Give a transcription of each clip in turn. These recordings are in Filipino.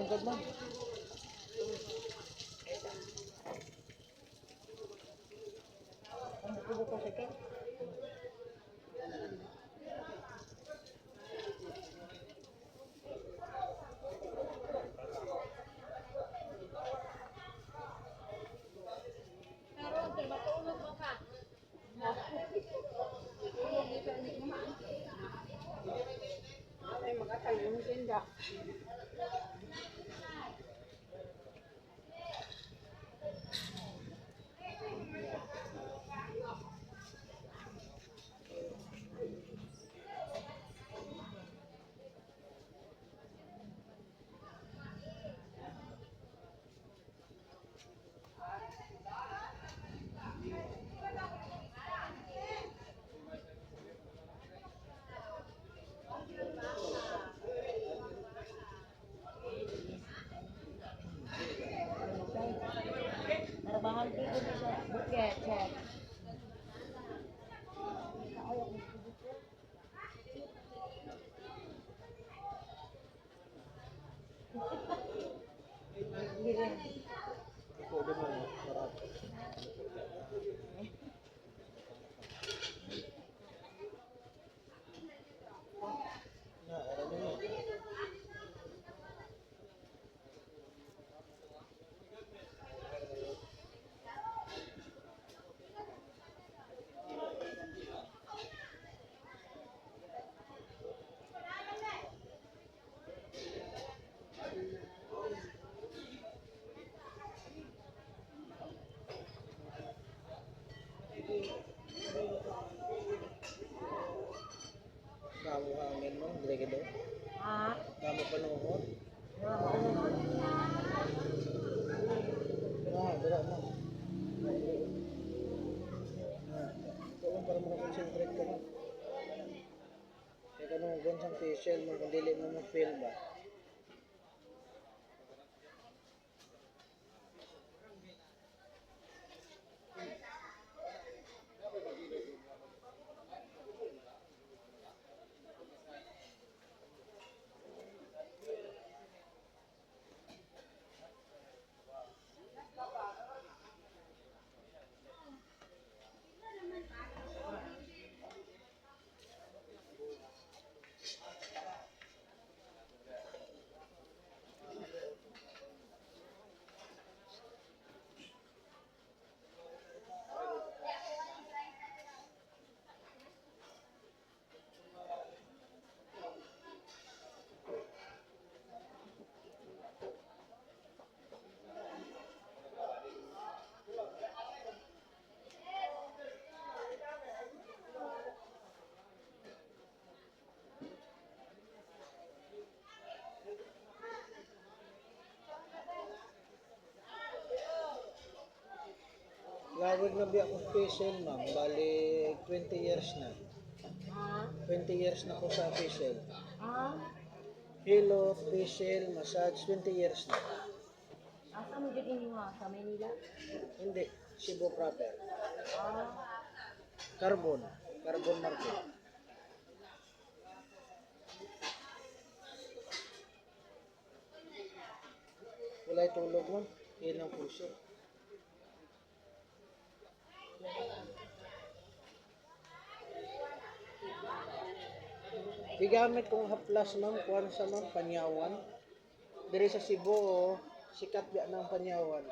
ka man. Ang tubo ko sakit. Ay, makatayong tinda. Narbahan dito sa bukit, chef. Hindi rin. Ito din mo, sarap. Na, alam mo. Kamu hangin mo, dire ka daw. Ha? Kamu panuhod. Dira mo. Ito lang para makakonsentrate ka na. Kaya ka nung gonsang facial mo, kung dili mo ma-feel ba? Lawig na biya ko facial, ma'am. Bali, 20 years na. Ha? 20 years na ko sa facial. Ha? Hilo, facial, massage, 20 years na. Asa mo dyan inyo ha? Sa Manila? Hindi, Cebu proper. Ah. Carbon. Carbon market. Wala'y tulog mo. Yan ang puso. Gigamit kong haplas, ma'am, kuwan sa ma'am, panyawan. Diri sa Cebu, oh, sikat biya ng panyawan.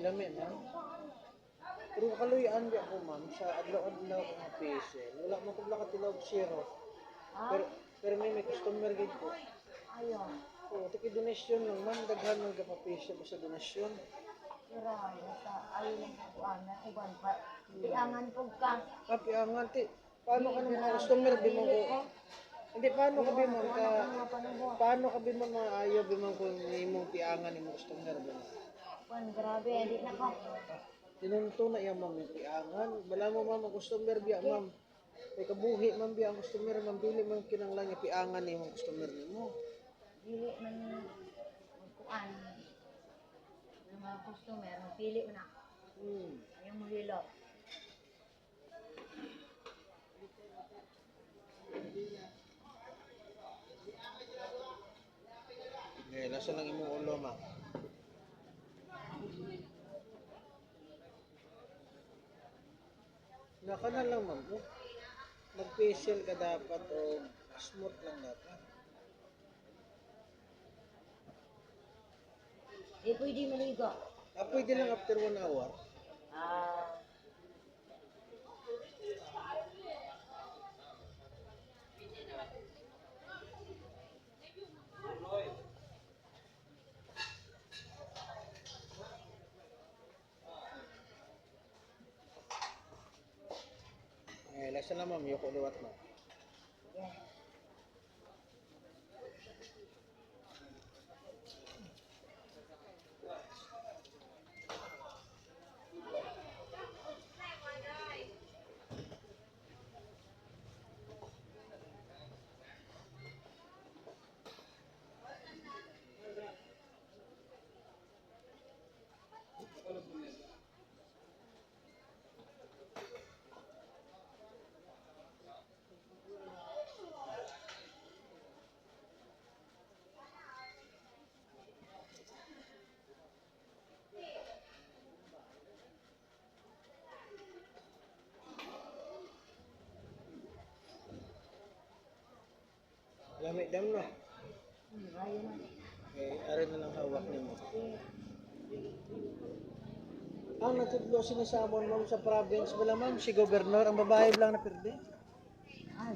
lami ma'am. Pero kaluyaan di ako ma'am sa adlaw-adlaw ko nga facial. Wala mo ko tilawg zero. Ah, Pero may customer gid ko. ayaw. Oh, tiki donasyon lang ma'am, daghan man ka pa facial sa donasyon. Sira, basta ayaw lang po, na uban pa. Tiangan po ka. Papi angan ti. Paano ka nang mga customer di mo ko? Hindi paano ka bi ma'am ka paano ka bi ma'am maayo bi ma'am kung imong tiangan imong customer bi ma'am? Wan, grabe, hindi na ko. Tinunto na iya ma'am yung tiangan. Wala mo ma'am ang customer biya ma'am. May kabuhi ma'am biya ang customer ma'am dili man kinanglan yung tiangan ni imong customer nimo. Dili man magkuan. Yung mga customer, pili mo na. Ayaw mo hilo. Eh, nasa lang imong ulo ma'am. Naka na lang ma'am. Oh. Mag-facial ka dapat o smooth lang dapat. Di pwede maligo. Pwede lang after 1 hour. Ah, Eh, nasa lang ma'am, yung liwat mo. yeah. Lamig dam no. Ayaw na. Eh, ari na lang hawak nimo. Ang natudlo sinasamon ma'am sa province wala ma'am si gobernador ang babae lang na perde. Ah,